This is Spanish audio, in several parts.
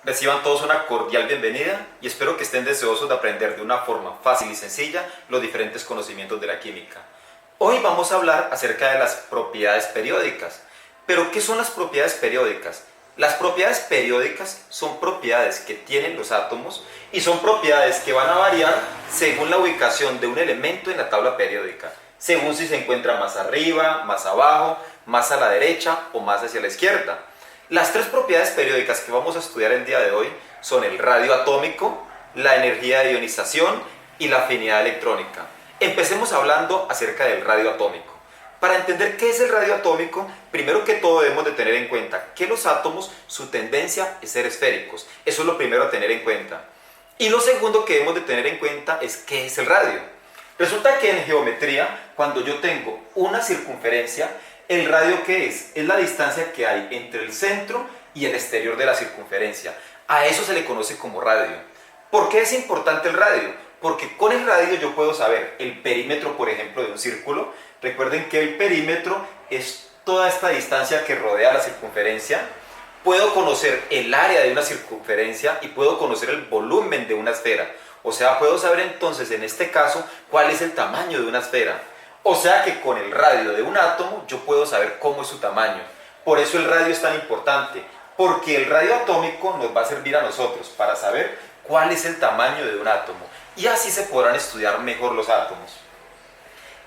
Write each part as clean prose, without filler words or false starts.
Reciban todos una cordial bienvenida y espero que estén deseosos de aprender de una forma fácil y sencilla los diferentes conocimientos de la química. Hoy vamos a hablar acerca de las propiedades periódicas. ¿Pero qué son las propiedades periódicas? Las propiedades periódicas son propiedades que tienen los átomos y son propiedades que van a variar según la ubicación de un elemento en la tabla periódica, según si se encuentra más arriba, más abajo, más a la derecha o más hacia la izquierda. Las tres propiedades periódicas que vamos a estudiar el día de hoy son el radio atómico, la energía de ionización y la afinidad electrónica. Empecemos hablando acerca del radio atómico. Para entender qué es el radio atómico, primero que todo debemos de tener en cuenta que los átomos, su tendencia es ser esféricos. Eso es lo primero a tener en cuenta. Y lo segundo que debemos de tener en cuenta es qué es el radio. Resulta que en geometría, cuando yo tengo una circunferencia, ¿el radio qué es? Es la distancia que hay entre el centro y el exterior de la circunferencia. A eso se le conoce como radio. ¿Por qué es importante el radio? Porque con el radio yo puedo saber el perímetro, por ejemplo, de un círculo. Recuerden que el perímetro es toda esta distancia que rodea la circunferencia. Puedo conocer el área de una circunferencia y puedo conocer el volumen de una esfera. O sea, puedo saber entonces, en este caso, cuál es el tamaño de una esfera. O sea que con el radio de un átomo yo puedo saber cómo es su tamaño. Por eso el radio es tan importante, porque el radio atómico nos va a servir a nosotros para saber cuál es el tamaño de un átomo. Y así se podrán estudiar mejor los átomos.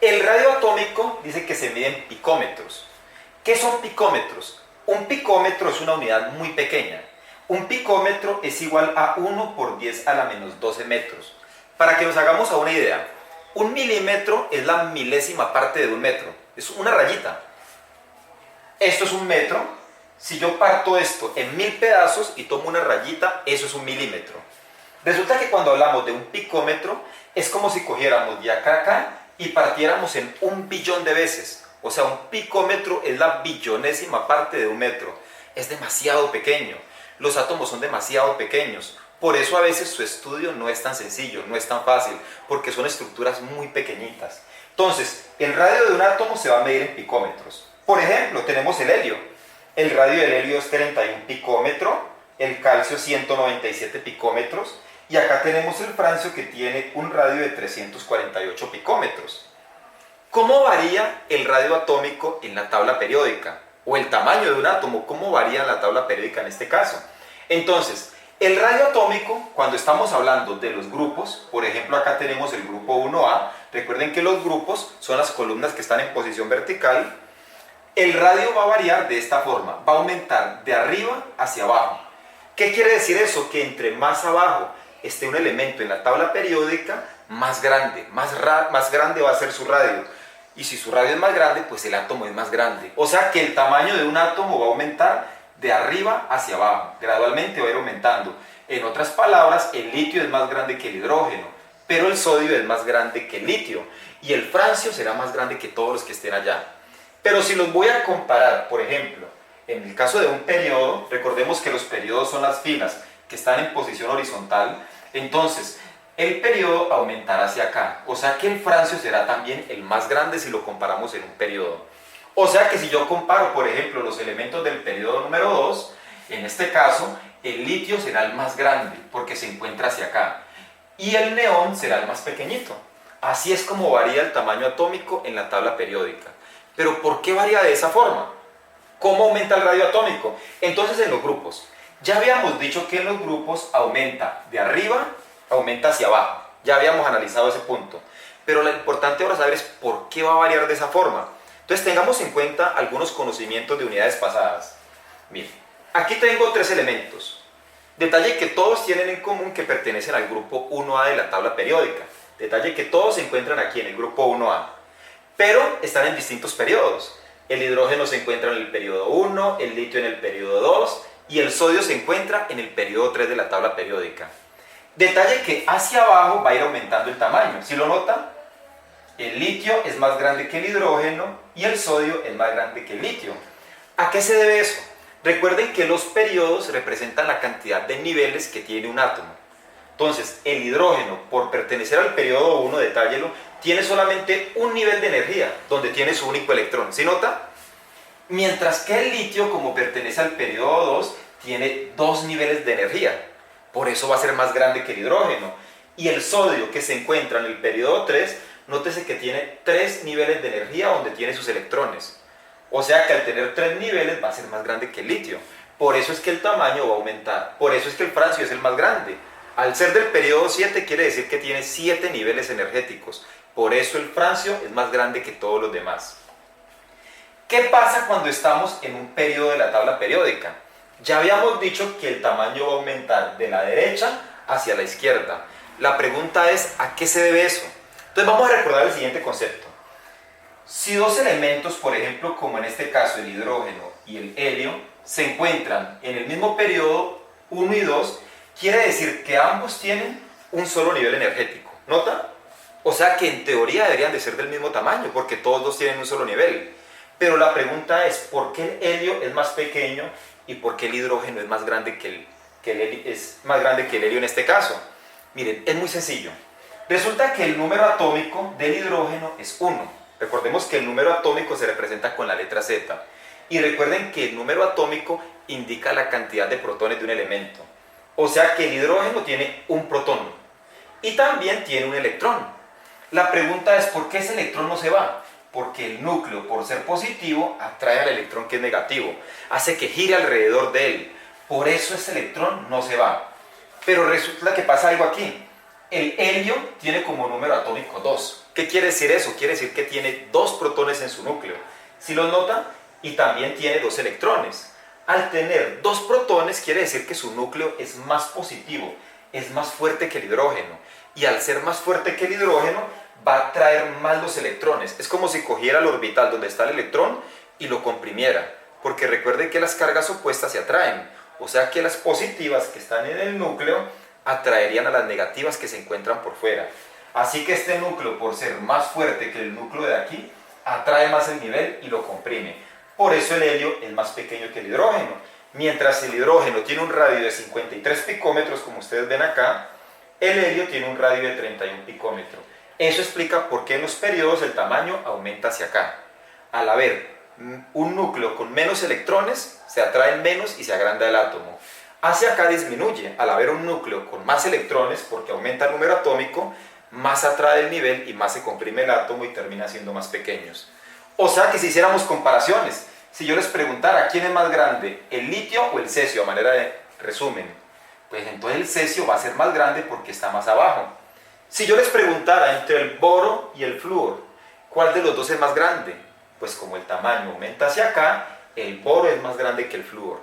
El radio atómico dice que se mide en picómetros. ¿Qué son picómetros? Un picómetro es una unidad muy pequeña. Un picómetro es igual a 1 por 10 a la menos 12 metros. Para que nos hagamos a una idea, un milímetro es la milésima parte de un metro. Es una rayita. Esto es un metro. Si yo parto esto en 1000 pedazos y tomo una rayita, eso es un milímetro. Resulta que cuando hablamos de un picómetro, es como si cogiéramos de acá a acá y partiéramos en 1 billón de veces. O sea, un picómetro es la billonésima parte de un metro. Es demasiado pequeño. Los átomos son demasiado pequeños. Por eso a veces su estudio no es tan sencillo, no es tan fácil, porque son estructuras muy pequeñitas. Entonces, el radio de un átomo se va a medir en picómetros. Por ejemplo, tenemos el helio. El radio del helio es 31 picómetros, el calcio 197 picómetros, y acá tenemos el francio que tiene un radio de 348 picómetros. ¿Cómo varía el radio atómico en la tabla periódica? O el tamaño de un átomo, ¿cómo varía en la tabla periódica en este caso? Entonces, el radio atómico, cuando estamos hablando de los grupos, por ejemplo acá tenemos el grupo 1A, recuerden que los grupos son las columnas que están en posición vertical, el radio va a variar de esta forma, va a aumentar de arriba hacia abajo. ¿Qué quiere decir eso? Que entre más abajo esté un elemento en la tabla periódica, más grande va a ser su radio. Y si su radio es más grande, pues el átomo es más grande. O sea que el tamaño de un átomo va a aumentar de arriba hacia abajo, gradualmente va a ir aumentando. En otras palabras, el litio es más grande que el hidrógeno, pero el sodio es más grande que el litio, y el francio será más grande que todos los que estén allá. Pero si los voy a comparar, por ejemplo, en el caso de un periodo, recordemos que los periodos son las filas que están en posición horizontal, entonces el periodo aumentará hacia acá, o sea que el francio será también el más grande si lo comparamos en un periodo. O sea que si yo comparo, por ejemplo, los elementos del periodo número 2, en este caso, el litio será el más grande porque se encuentra hacia acá y el neón será el más pequeñito. Así es como varía el tamaño atómico en la tabla periódica. ¿Pero por qué varía de esa forma? ¿Cómo aumenta el radio atómico? Entonces en los grupos. Ya habíamos dicho que en los grupos aumenta de arriba, aumenta hacia abajo. Ya habíamos analizado ese punto. Pero lo importante ahora saber es por qué va a variar de esa forma. Entonces tengamos en cuenta algunos conocimientos de unidades pasadas. Miren, aquí tengo 3 elementos. Detalle que todos tienen en común que pertenecen al grupo 1A de la tabla periódica. Detalle que todos se encuentran aquí en el grupo 1A. Pero están en distintos periodos. El hidrógeno se encuentra en el periodo 1, el litio en el periodo 2 y el sodio se encuentra en el periodo 3 de la tabla periódica. Detalle que hacia abajo va a ir aumentando el tamaño. ¿Sí lo notan? El litio es más grande que el hidrógeno y el sodio es más grande que el litio. ¿A qué se debe eso? Recuerden que los periodos representan la cantidad de niveles que tiene un átomo. Entonces, el hidrógeno, por pertenecer al periodo 1, detállelo, tiene solamente un nivel de energía, donde tiene su único electrón. ¿Sí nota? Mientras que el litio, como pertenece al periodo 2, tiene 2 niveles de energía, por eso va a ser más grande que el hidrógeno. Y el sodio, que se encuentra en el periodo 3, nótese que tiene 3 niveles de energía donde tiene sus electrones. O sea que al tener 3 niveles va a ser más grande que el litio. Por eso es que el tamaño va a aumentar. Por eso es que el francio es el más grande. Al ser del periodo 7 quiere decir que tiene 7 niveles energéticos. Por eso el francio es más grande que todos los demás. ¿Qué pasa cuando estamos en un periodo de la tabla periódica? Ya habíamos dicho que el tamaño va a aumentar de la derecha hacia la izquierda. La pregunta es, ¿a qué se debe eso? Entonces vamos a recordar el siguiente concepto. Si dos elementos, por ejemplo, como en este caso el hidrógeno y el helio, se encuentran en el mismo periodo 1 y 2, quiere decir que ambos tienen un solo nivel energético. ¿Nota? O sea que en teoría deberían de ser del mismo tamaño, porque todos dos tienen un solo nivel. Pero la pregunta es, ¿por qué el helio es más pequeño y por qué el hidrógeno es más grande que el helio en este caso? Miren, es muy sencillo. Resulta que el número atómico del hidrógeno es 1. Recordemos que el número atómico se representa con la letra Z. Y recuerden que el número atómico indica la cantidad de protones de un elemento. O sea que el hidrógeno tiene un protón y también tiene un electrón. La pregunta es, ¿por qué ese electrón no se va? Porque el núcleo, por ser positivo, atrae al electrón que es negativo. Hace que gire alrededor de él. Por eso ese electrón no se va. Pero resulta que pasa algo aquí. El helio tiene como número atómico 2. ¿Qué quiere decir eso? Quiere decir que tiene 2 protones en su núcleo. ¿Sí los notan? Y también tiene 2 electrones. Al tener 2 protones quiere decir que su núcleo es más positivo, es más fuerte que el hidrógeno. Y al ser más fuerte que el hidrógeno, va a atraer más los electrones. Es como si cogiera el orbital donde está el electrón y lo comprimiera. Porque recuerden que las cargas opuestas se atraen. O sea que las positivas que están en el núcleo atraerían a las negativas que se encuentran por fuera. Así que este núcleo, por ser más fuerte que el núcleo de aquí, atrae más el nivel y lo comprime. Por eso el helio es más pequeño que el hidrógeno. Mientras el hidrógeno tiene un radio de 53 picómetros, como ustedes ven acá, el helio tiene un radio de 31 picómetros. Eso explica por qué en los periodos el tamaño aumenta hacia acá. Al haber un núcleo con menos electrones, se atraen menos y se agranda el átomo. Hacia acá disminuye. Al haber un núcleo con más electrones, porque aumenta el número atómico, más atrae el nivel y más se comprime el átomo y termina siendo más pequeños. O sea que si hiciéramos comparaciones, si yo les preguntara quién es más grande, el litio o el cesio, a manera de resumen, pues entonces el cesio va a ser más grande porque está más abajo. Si yo les preguntara entre el boro y el flúor, ¿cuál de los dos es más grande? Pues como el tamaño aumenta hacia acá, el boro es más grande que el flúor.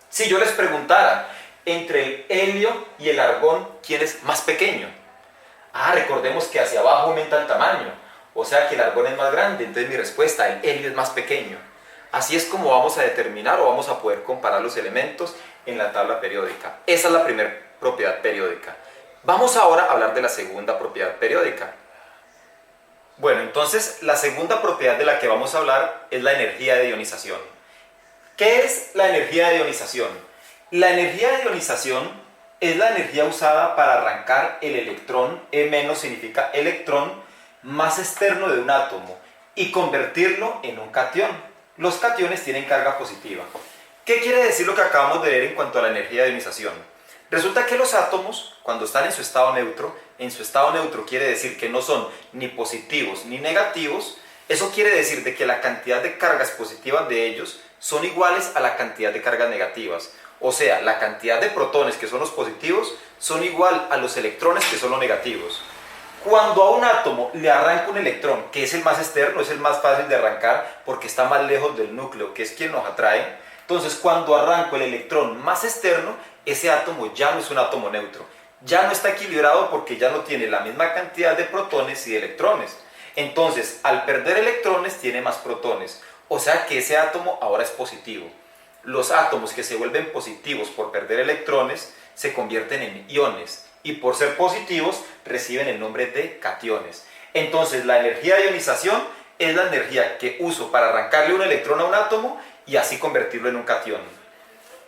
Si yo les preguntara entre el helio y el argón, ¿quién es más pequeño? Recordemos que hacia abajo aumenta el tamaño, o sea que el argón es más grande, entonces mi respuesta, el helio es más pequeño. Así es como vamos a determinar o vamos a poder comparar los elementos en la tabla periódica. Esa es la primera propiedad periódica. Vamos ahora a hablar de la segunda propiedad periódica. Bueno, entonces la segunda propiedad de la que vamos a hablar es la energía de ionización. ¿Qué es la energía de ionización? La energía de ionización es la energía usada para arrancar el electrón, E- significa electrón, más externo de un átomo y convertirlo en un catión. Los cationes tienen carga positiva. ¿Qué quiere decir lo que acabamos de ver en cuanto a la energía de ionización? Resulta que los átomos, cuando están en su estado neutro quiere decir que no son ni positivos ni negativos. Eso quiere decir de que la cantidad de cargas positivas de ellos son iguales a la cantidad de cargas negativas. O sea, la cantidad de protones, que son los positivos, son igual a los electrones, que son los negativos. Cuando a un átomo le arranca un electrón, que es el más externo, es el más fácil de arrancar porque está más lejos del núcleo, que es quien nos atrae, entonces cuando arranco el electrón más externo, ese átomo ya no es un átomo neutro. Ya no está equilibrado porque ya no tiene la misma cantidad de protones y de electrones. Entonces, al perder electrones, tiene más protones. O sea que ese átomo ahora es positivo. Los átomos que se vuelven positivos por perder electrones se convierten en iones y por ser positivos reciben el nombre de cationes. Entonces la energía de ionización es la energía que uso para arrancarle un electrón a un átomo y así convertirlo en un catión.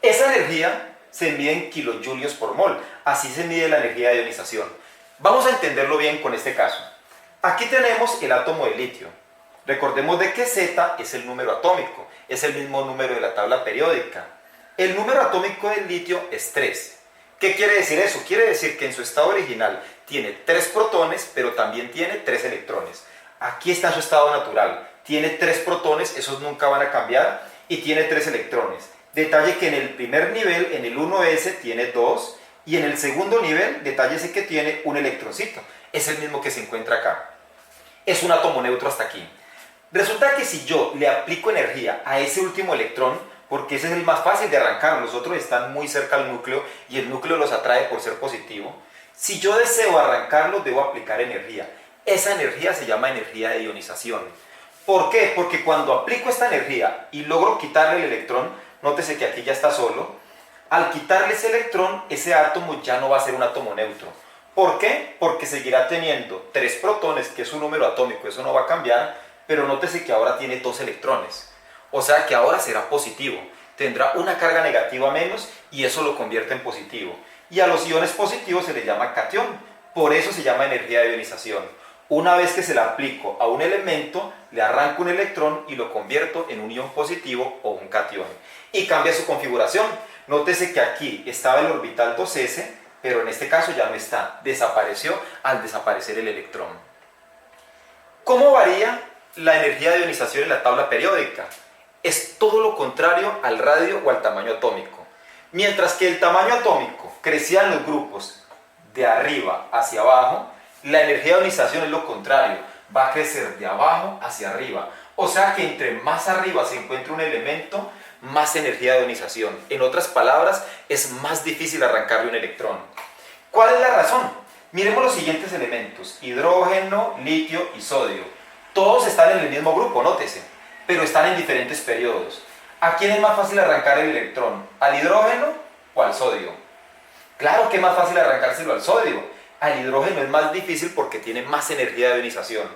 Esa energía se mide en kilojulios por mol, así se mide la energía de ionización. Vamos a entenderlo bien con este caso. Aquí tenemos el átomo de litio. Recordemos de que Z es el número atómico, es el mismo número de la tabla periódica. El número atómico del litio es 3. ¿Qué quiere decir eso? Quiere decir que en su estado original tiene 3 protones, pero también tiene 3 electrones. Aquí está en su estado natural. Tiene 3 protones, esos nunca van a cambiar, y tiene 3 electrones. Detalle que en el primer nivel, en el 1s, tiene 2, y en el segundo nivel, detállese que tiene un electroncito. Es el mismo que se encuentra acá. Es un átomo neutro hasta aquí. Resulta que si yo le aplico energía a ese último electrón, porque ese es el más fácil de arrancar, los otros están muy cerca al núcleo y el núcleo los atrae por ser positivo. Si yo deseo arrancarlo, debo aplicar energía. Esa energía se llama energía de ionización. ¿Por qué? Porque cuando aplico esta energía y logro quitarle el electrón, nótese que aquí ya está solo, al quitarle ese electrón, ese átomo ya no va a ser un átomo neutro. ¿Por qué? Porque seguirá teniendo 3 protones, que es un número atómico, eso no va a cambiar, pero nótese que ahora tiene 2 electrones. O sea que ahora será positivo, tendrá una carga negativa menos y eso lo convierte en positivo. Y a los iones positivos se les llama catión, por eso se llama energía de ionización. Una vez que se la aplico a un elemento, le arranco un electrón y lo convierto en un ion positivo o un catión. Y cambia su configuración. Nótese que aquí estaba el orbital 2s, pero en este caso ya no está, desapareció al desaparecer el electrón. ¿Cómo varía la energía de ionización en la tabla periódica? Es todo lo contrario al radio o al tamaño atómico. Mientras que el tamaño atómico crecía en los grupos de arriba hacia abajo, la energía de ionización es lo contrario, va a crecer de abajo hacia arriba. O sea que entre más arriba se encuentra un elemento, más energía de ionización. En otras palabras, es más difícil arrancarle un electrón. ¿Cuál es la razón? Miremos los siguientes elementos: hidrógeno, litio y sodio. Todos están en el mismo grupo, nótese, pero están en diferentes periodos. ¿A quién es más fácil arrancar el electrón? ¿Al hidrógeno o al sodio? Claro que es más fácil arrancárselo al sodio. Al hidrógeno es más difícil porque tiene más energía de ionización.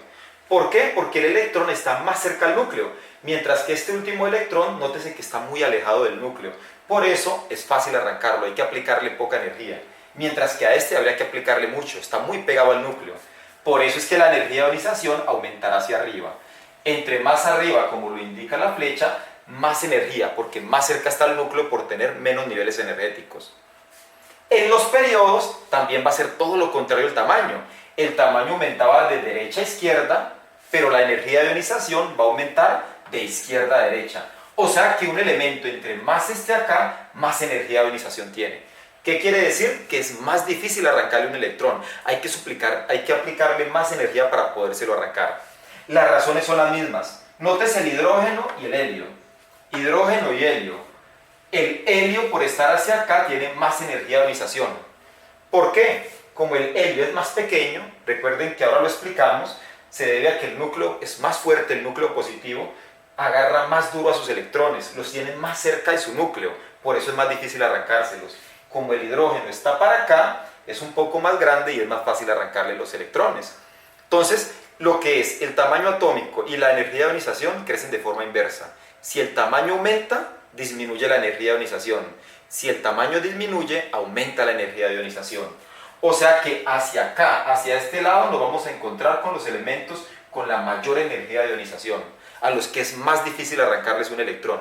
¿Por qué? Porque el electrón está más cerca al núcleo, mientras que este último electrón, nótese que está muy alejado del núcleo. Por eso es fácil arrancarlo, hay que aplicarle poca energía. Mientras que a este habría que aplicarle mucho, está muy pegado al núcleo. Por eso es que la energía de ionización aumentará hacia arriba. Entre más arriba, como lo indica la flecha, más energía, porque más cerca está el núcleo por tener menos niveles energéticos. En los periodos también va a ser todo lo contrario al tamaño. El tamaño aumentaba de derecha a izquierda, pero la energía de ionización va a aumentar de izquierda a derecha. O sea que un elemento entre más esté acá, más energía de ionización tiene. ¿Qué quiere decir? Que es más difícil arrancarle un electrón. Hay que aplicarle más energía para podérselo arrancar. Las razones son las mismas. Nótese el hidrógeno y el helio. Hidrógeno y helio. El helio, por estar hacia acá, tiene más energía de ionización. ¿Por qué? Como el helio es más pequeño, recuerden que ahora lo explicamos, se debe a que el núcleo es más fuerte, el núcleo positivo, agarra más duro a sus electrones, los tiene más cerca de su núcleo, por eso es más difícil arrancárselos. Como el hidrógeno está para acá, es un poco más grande y es más fácil arrancarle los electrones. Entonces, lo que es el tamaño atómico y la energía de ionización crecen de forma inversa. Si el tamaño aumenta, disminuye la energía de ionización. Si el tamaño disminuye, aumenta la energía de ionización. O sea que hacia acá, hacia este lado, nos vamos a encontrar con los elementos con la mayor energía de ionización, a los que es más difícil arrancarles un electrón.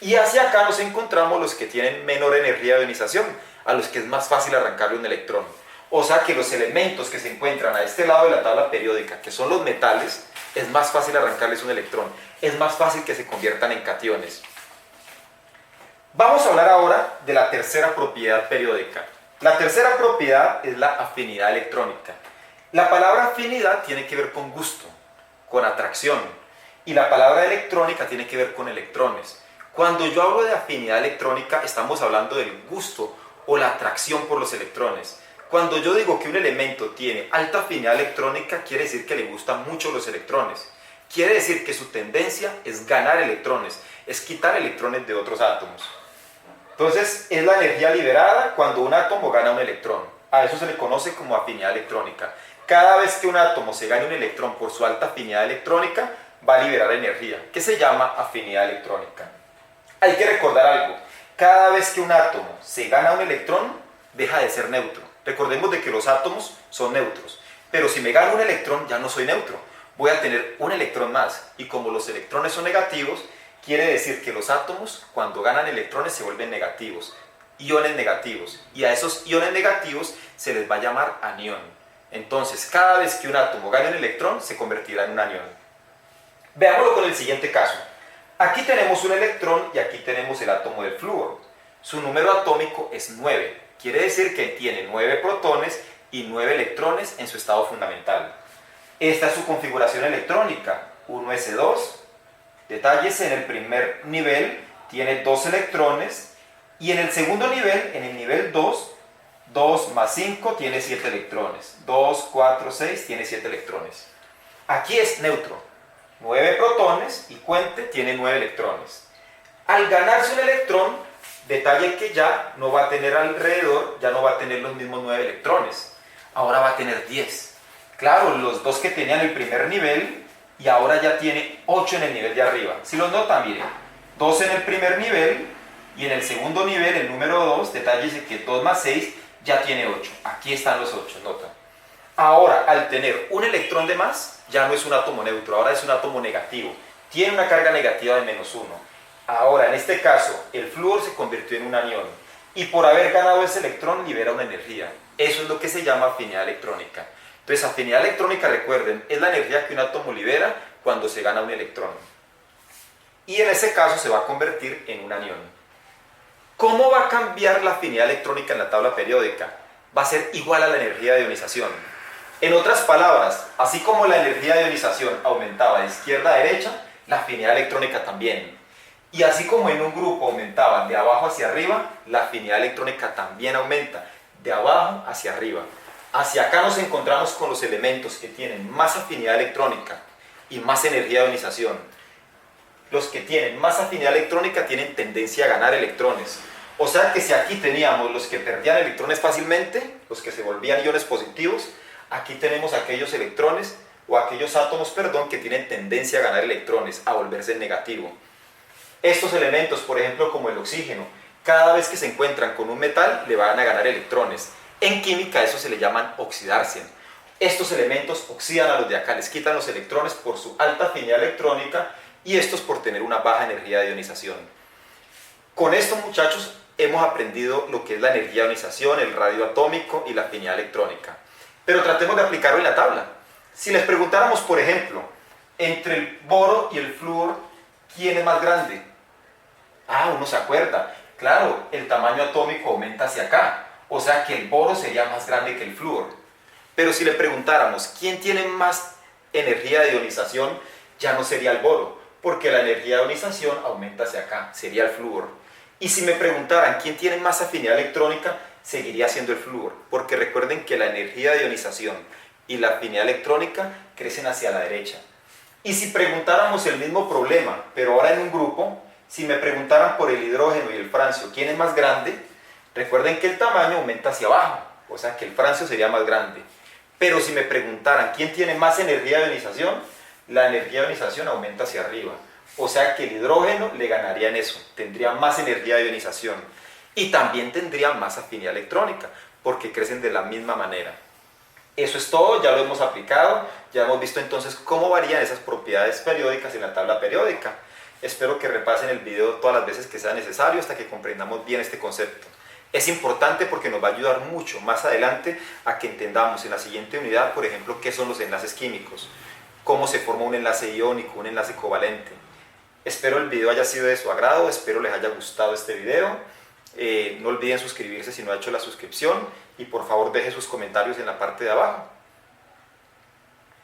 Y hacia acá nos encontramos los que tienen menor energía de ionización, a los que es más fácil arrancarle un electrón. O sea que los elementos que se encuentran a este lado de la tabla periódica, que son los metales, es más fácil arrancarles un electrón, es más fácil que se conviertan en cationes. Vamos a hablar ahora de la tercera propiedad periódica. La tercera propiedad es la afinidad electrónica. La palabra afinidad tiene que ver con gusto, con atracción, y la palabra electrónica tiene que ver con electrones. Cuando yo hablo de afinidad electrónica, estamos hablando del gusto o la atracción por los electrones. Cuando yo digo que un elemento tiene alta afinidad electrónica, quiere decir que le gustan mucho los electrones. Quiere decir que su tendencia es ganar electrones, es quitar electrones de otros átomos. Entonces, es la energía liberada cuando un átomo gana un electrón. A eso se le conoce como afinidad electrónica. Cada vez que un átomo se gane un electrón por su alta afinidad electrónica, va a liberar energía, que se llama afinidad electrónica. Hay que recordar algo. Cada vez que un átomo se gana un electrón, deja de ser neutro. Recordemos de que los átomos son neutros. Pero si me gano un electrón, ya no soy neutro. Voy a tener un electrón más. Y como los electrones son negativos, Quiere decir que los átomos, cuando ganan electrones, se vuelven negativos, iones negativos, y a esos iones negativos se les va a llamar anión. Entonces, cada vez que un átomo gane un electrón, se convertirá en un anión. Veámoslo con el siguiente caso. Aquí tenemos un electrón y aquí tenemos el átomo del flúor. Su número atómico es 9. Quiere decir que tiene 9 protones y 9 electrones en su estado fundamental. Esta es su configuración electrónica. 1s2. Detalles: en el primer nivel tiene 2 electrones y en el segundo nivel, en el nivel 2, 2 más 5 tiene 7 electrones. 2, 4, 6 tiene 7 electrones. Aquí es neutro. 9 protones y cuente, tiene 9 electrones. Al ganarse un electrón, detalle que ya no va a tener alrededor, ya no va a tener los mismos 9 electrones. Ahora va a tener 10. Claro, los dos que tenían el primer nivel, y ahora ya tiene 8 en el nivel de arriba. Si los notan, miren, 2 en el primer nivel y en el segundo nivel, el número 2, detalle dice que 2 más 6 ya tiene 8. Aquí están los 8, notan. Ahora, al tener un electrón de más, ya no es un átomo neutro, ahora es un átomo negativo. Tiene una carga negativa de -1. Ahora, en este caso, el flúor se convirtió en un anión y por haber ganado ese electrón libera una energía. Eso es lo que se llama afinidad electrónica. Entonces, afinidad electrónica, recuerden, es la energía que un átomo libera cuando se gana un electrón. Y en ese caso se va a convertir en un anión. ¿Cómo va a cambiar la afinidad electrónica en la tabla periódica? Va a ser igual a la energía de ionización. En otras palabras, así como la energía de ionización aumentaba de izquierda a derecha, la afinidad electrónica también. Y así como en un grupo aumentaba de abajo hacia arriba, la afinidad electrónica también aumenta de abajo hacia arriba. Hacia acá nos encontramos con los elementos que tienen más afinidad electrónica y más energía de ionización. Los que tienen más afinidad electrónica tienen tendencia a ganar electrones. O sea que si aquí teníamos los que perdían electrones fácilmente, los que se volvían iones positivos, aquí tenemos aquellos electrones o aquellos átomos, que tienen tendencia a ganar electrones, a volverse negativo. Estos elementos, por ejemplo, como el oxígeno, cada vez que se encuentran con un metal, le van a ganar electrones. En química eso se le llaman oxidarse. Estos elementos oxidan a los de acá, les quitan los electrones por su alta afinidad electrónica y estos por tener una baja energía de ionización. Con esto, muchachos, hemos aprendido lo que es la energía de ionización, el radio atómico y la afinidad electrónica. Pero tratemos de aplicarlo en la tabla. Si les preguntáramos, por ejemplo, entre el boro y el flúor, ¿quién es más grande? Uno se acuerda. Claro, el tamaño atómico aumenta hacia acá. O sea que el boro sería más grande que el flúor. Pero si le preguntáramos, ¿quién tiene más energía de ionización? Ya no sería el boro, porque la energía de ionización aumenta hacia acá, sería el flúor. Y si me preguntaran, ¿quién tiene más afinidad electrónica? Seguiría siendo el flúor, porque recuerden que la energía de ionización y la afinidad electrónica crecen hacia la derecha. Y si preguntáramos el mismo problema, pero ahora en un grupo, si me preguntaran por el hidrógeno y el francio, ¿quién es más grande? Recuerden que el tamaño aumenta hacia abajo, o sea que el francio sería más grande. Pero si me preguntaran quién tiene más energía de ionización, la energía de ionización aumenta hacia arriba. O sea que el hidrógeno le ganaría en eso, tendría más energía de ionización. Y también tendría más afinidad electrónica, porque crecen de la misma manera. Eso es todo, ya lo hemos aplicado, ya hemos visto entonces cómo varían esas propiedades periódicas en la tabla periódica. Espero que repasen el video todas las veces que sea necesario hasta que comprendamos bien este concepto. Es importante porque nos va a ayudar mucho más adelante a que entendamos en la siguiente unidad, por ejemplo, qué son los enlaces químicos, cómo se forma un enlace iónico, un enlace covalente. Espero el video haya sido de su agrado, espero les haya gustado este video. No olviden suscribirse si no ha hecho la suscripción y por favor deje sus comentarios en la parte de abajo.